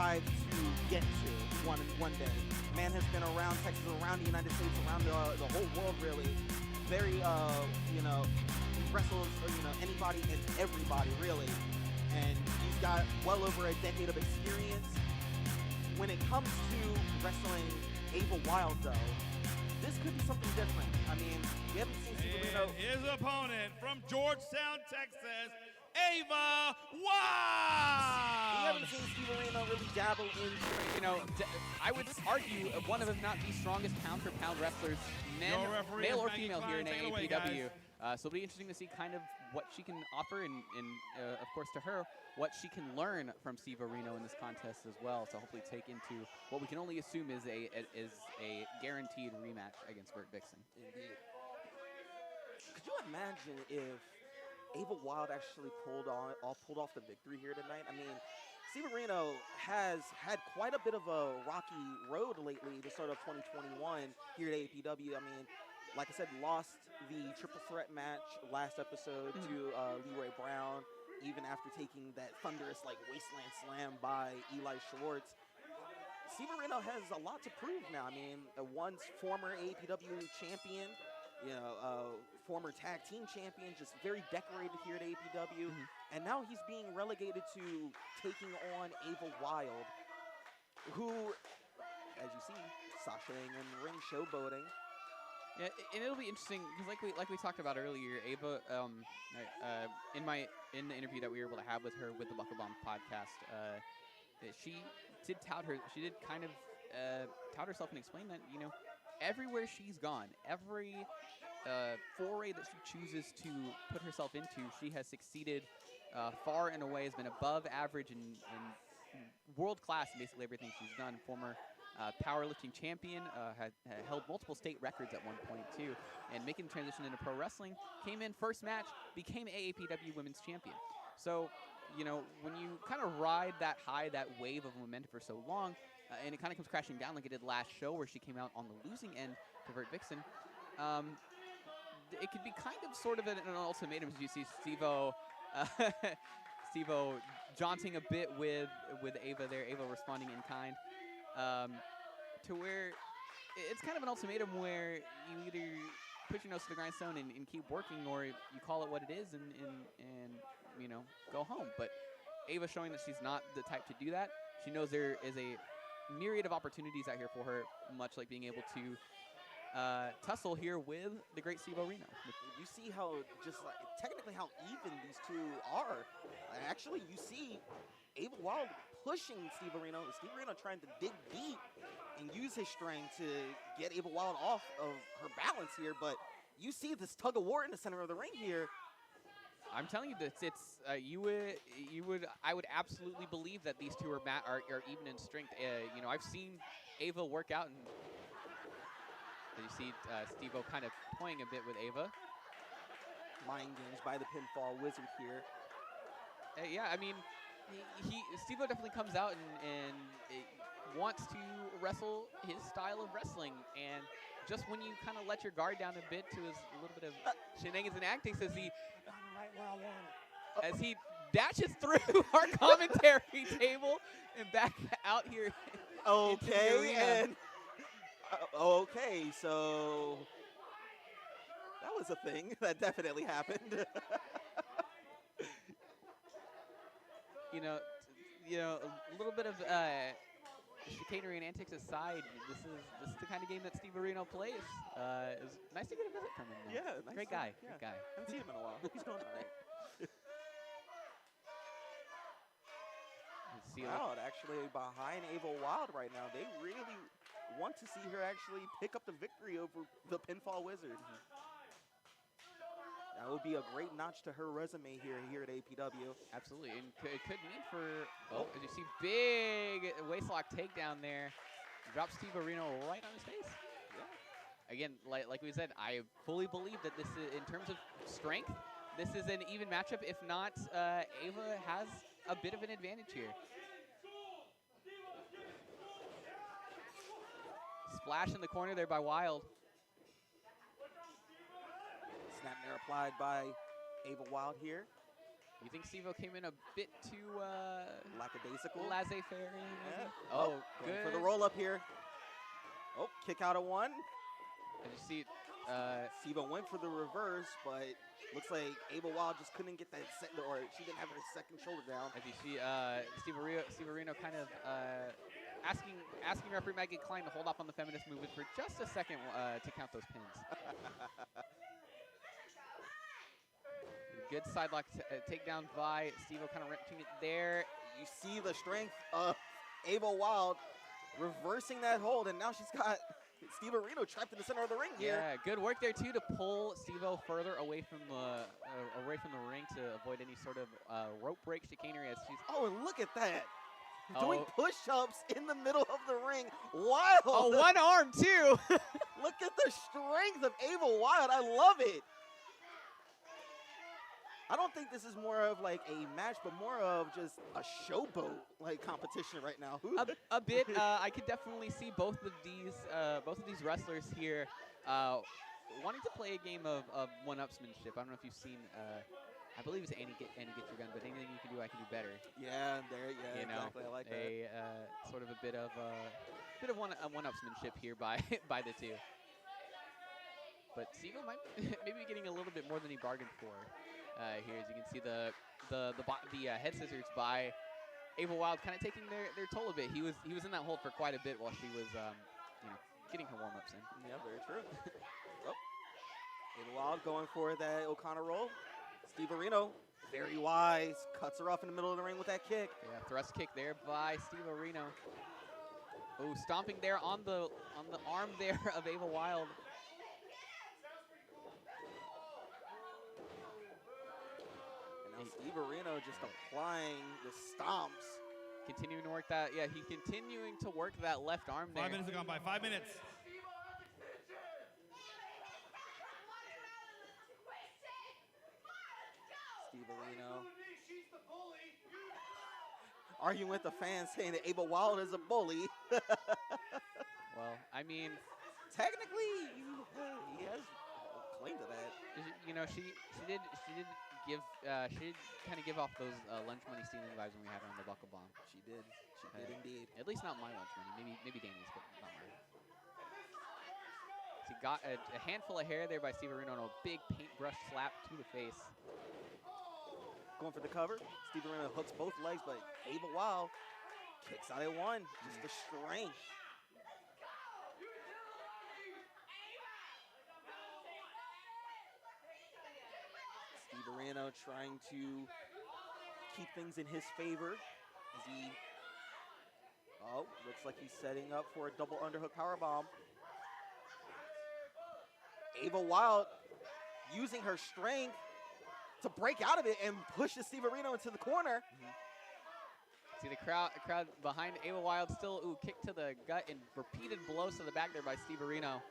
strive to get to one day. Man has been around Texas, around the United States, around the whole world, really. Very, he wrestles, anybody and everybody, really. And he's got well over a decade of experience. When it comes to wrestling Ava Wilde, though, this could be something different. I mean, we haven't seen Reno. His opponent from Georgetown, Texas, Ava Wilde. We haven't seen Steve Reno really dabble in. I would argue one of, if not the strongest pound-for-pound wrestlers, male or female, here in AAPW. So it'll be interesting to see kind of what she can offer, and of course to her, what she can learn from Steve Reno in this contest as well. So hopefully take into what we can only assume is a guaranteed rematch against Vert Vixen. Indeed. Could you imagine if Ava Wilde actually pulled off the victory here tonight? I mean, Steve Reno has had quite a bit of a rocky road lately to start of 2021 here at AAPW. I mean, like I said, lost the triple threat match last episode to Leroy Brown, even after taking that thunderous wasteland slam by Eli Schwartz. Steve Reno has a lot to prove now. I mean, a once former AAPW champion, former tag team champion, just very decorated here at AAPW. And now he's being relegated to taking on Ava Wilde, who, as you see, sashaying in the ring, showboating. Yeah, and it'll be interesting because, like we talked about earlier, Ava, in the interview that we were able to have with her with the Buckle Bomb podcast, she did kind of tout herself and explain that everywhere she's gone, every foray that she chooses to put herself into, she has succeeded far and away, has been above average and world class in basically everything she's done. Former powerlifting champion, had held multiple state records at one point too, and making the transition into pro wrestling, came in first match, became AAPW Women's Champion. So, when you kind of ride that high, that wave of momentum for so long, and it kind of comes crashing down like it did last show where she came out on the losing end to Vert Vixen, it could be kind of sort of an ultimatum as you see Steve-O jaunting a bit with Ava there, Ava responding in kind. To where it's kind of an ultimatum where you either put your nose to the grindstone and keep working, or you call it what it is and go home. But Ava showing that she's not the type to do that. She knows there is a myriad of opportunities out here for her, much like being able to tussle here with the great Steve Reno. You see how technically how even these two are. Actually, you see Ava Wilde pushing Steve Reno. Steve Reno trying to dig deep and use his strength to get Ava Wilde off of her balance here. But you see this tug of war in the center of the ring here. I'm telling you that I would absolutely believe that these two are even in strength. I've seen Ava work out, and you see Steve-O kind of toying a bit with Ava. Mind games by the Pinfall Wizard here. Yeah, I mean, Steve-O definitely comes out and wants to wrestle his style of wrestling, and just when you kind of let your guard down a bit to his little bit of shenanigans and antics as he dashes through our commentary table and back out here. Okay, and okay, so that was a thing that definitely happened. A little bit of chicanery and antics aside, this is the kind of game that Steve Reno plays. It was nice to get a visit from him. Though. Yeah, nice great guy. Yeah. Great guy. Haven't seen him in a while. He's doing all right. Actually behind Ava Wilde right now. They really want to see her actually pick up the victory over the Pinfall Wizard. That would be a great notch to her resume here at APW. Absolutely, and it could mean for, as you see, big waistlock takedown there. Drops Steve Reno right on his face. Yeah. Again, like we said, I fully believe that this is, in terms of strength, this is an even matchup. If not, Ava has a bit of an advantage here. Splash in the corner there by Wilde. Snap there applied by Ava Wilde here. You think Steve-O came in a bit too Lackadaisical. laissez-faire? Yeah. Oh, going good. for the roll up here. Oh, kick out of one. And you see, Steve-O went for the reverse, but looks like Ava Wilde just couldn't get that second, or she didn't have her second shoulder down. as you see, Steve Reno kind of asking referee Maggie Klein to hold off on the feminist movement for just a second to count those pins. Good side lock takedown by Steve-O, kind of wrenching it there. You see the strength of Ava Wilde reversing that hold, and now she's got Steve Reno trapped in the center of the ring here. Yeah, good work there too to pull Steve-O further away from the ring to avoid any sort of rope break chicanery as she's. Oh, and look at that. Oh. Doing push-ups in the middle of the ring. Wild. Oh, one arm too. Look at the strength of Ava Wilde. I love it. I don't think this is more of like a match, but more of just a showboat like competition right now. a bit. I could definitely see both of these wrestlers here wanting to play a game of one-upsmanship. I don't know if you've seen. I believe it's Annie get your gun, but anything you can do, I can do better. Yeah, exactly. I like that. Sort of a bit of one-upsmanship here by the two. But Steve-O might maybe getting a little bit more than he bargained for. Here, as you can see, the head scissors by Ava Wilde kind of taking their toll a bit. He was in that hold for quite a bit while she was getting her warm-ups in. Yeah, very true. Oh. Ava Wilde going for that O'Connor roll. Steve Reno, very wise, cuts her off in the middle of the ring with that kick. Yeah, thrust kick there by Steve Reno. Oh, stomping there on the arm there of Ava Wilde. Steve Reno just applying the stomps. Continuing to work that, yeah, he's continuing to work that left arm there. 5 minutes have gone by, 5 minutes. Steve Reno arguing with the fans saying that Ava Wilde is a bully. Well, I mean, technically, he has a claim to that. You know, she did kind of give off those lunch money stealing vibes when we had her on the Buckle Bomb. She did indeed. At least not my lunch money. Maybe Danny's, but not mine. So he got a handful of hair there by Steve Reno and a big paintbrush slap to the face. Going for the cover. Steve Reno hooks both legs, but Ava Wilde kicks out at one. Just the strength. Steve Reno trying to keep things in his favor as he, looks like he's setting up for a double underhook powerbomb. Ava Wilde using her strength to break out of it and pushes Steve Reno into the corner. See the crowd behind Ava Wilde still, kick to the gut and repeated blows to the back there by Steve Reno.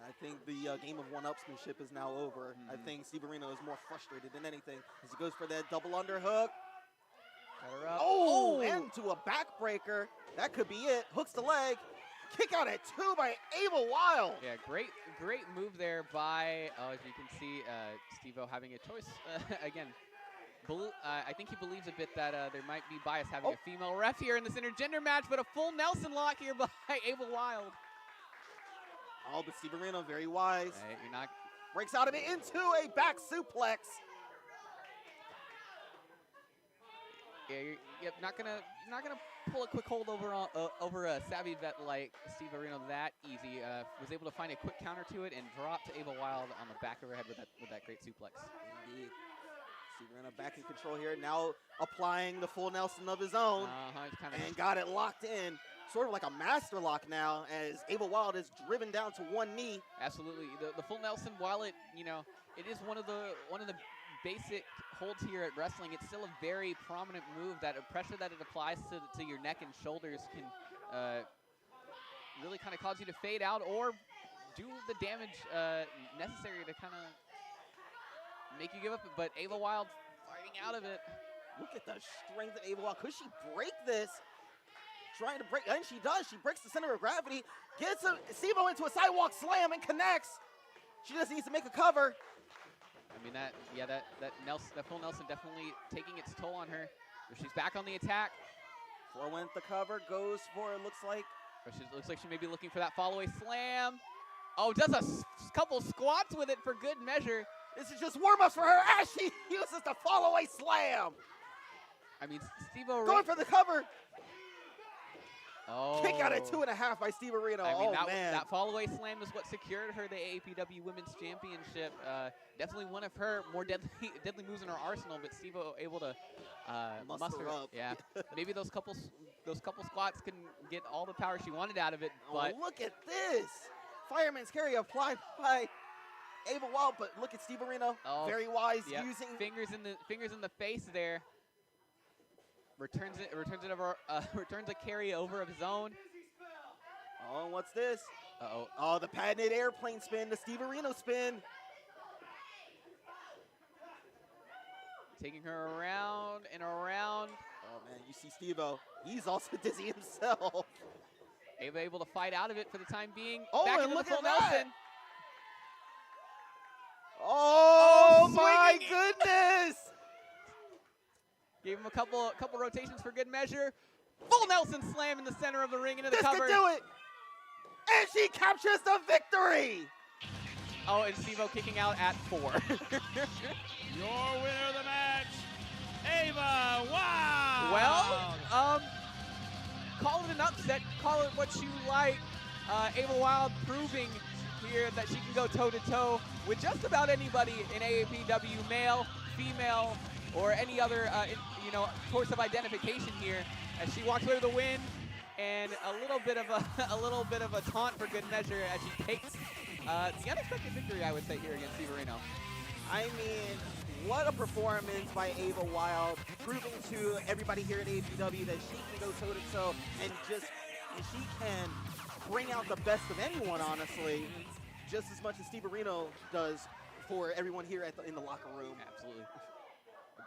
I think the game of one-upsmanship is now over. I think Steve Reno is more frustrated than anything as he goes for that double underhook. Got her up. Oh, and to a backbreaker. That could be it. Hooks the leg. Kick out at two by Ava Wilde. Yeah, great move there by, as you can see, Steve-O having a choice. Again, I think he believes a bit that there might be bias having a female ref here in this intergender match, but a full Nelson lock here by Ava Wilde. Oh, but Steve Reno very wise. You're not breaks out of it into a back suplex. Yeah, you're not gonna pull a quick hold over a savvy vet like Steve Reno that easy. Was able to find a quick counter to it and drop to Ava Wilde on the back of her head with that great suplex. Indeed. Steve Reno back in control here, now applying the full Nelson of his own, and got it locked in. Sort of like a master lock now, as Ava Wilde is driven down to one knee. Absolutely, the full Nelson, while it is one of the basic holds here at wrestling, it's still a very prominent move. That pressure that it applies to your neck and shoulders can really kind of cause you to fade out or do the damage necessary to kind of make you give up. But Ava Wilde fighting out of it. Look at the strength of Ava Wilde. Could she break this? Trying to break, and she does. She breaks the center of gravity, gets Steve-O into a sidewalk slam and connects. She just needs to make a cover. I mean, that full Nelson definitely taking its toll on her. But she's back on the attack. Flo went the cover, goes for it, looks like. Looks like she may be looking for that fall away slam. Oh, does a couple squats with it for good measure. This is just warm-ups for her as she uses the fall-away slam. I mean, Steve-O going for the cover. Oh. Kick out at 2.5 by Steve Reno. I mean, man. that fall-away slam is what secured her the AAPW Women's Championship. Definitely one of her more deadly moves in her arsenal, but Steve-O able to muster up. Yeah, maybe those couple squats can get all the power she wanted out of it. But look at this. Fireman's carry applied by Ava Wilde, but look at Steve Reno. Very wise, using fingers in the face there. Returns over, returns a carry over of his own. Oh, what's this? Uh-oh. Oh, the patented airplane spin, the Steve Reno spin. Taking her around and around. Oh, man, you see Steve-O. He's also dizzy himself. Ava able to fight out of it for the time being. Oh, back and into look the full at that. Nelson. Oh my goodness! Gave him a couple rotations for good measure. Full Nelson slam in the center of the ring into the this cover. Could do it! And she captures the victory! Oh, and Steve-O kicking out at 4. Your winner of the match, Ava Wilde. Well, call it an upset, call it what you like. Ava Wilde proving here that she can go toe-to-toe with just about anybody in AAPW, male, female, or any other course of identification here, as she walks away with a win and a little bit of a taunt for good measure as she takes the unexpected victory, I would say, here against Steve Reno. I mean, what a performance by Ava Wilde, proving to everybody here at AAPW that she can go toe-to-toe and she can bring out the best of anyone, honestly, just as much as Steve Reno does for everyone here in the locker room. Absolutely.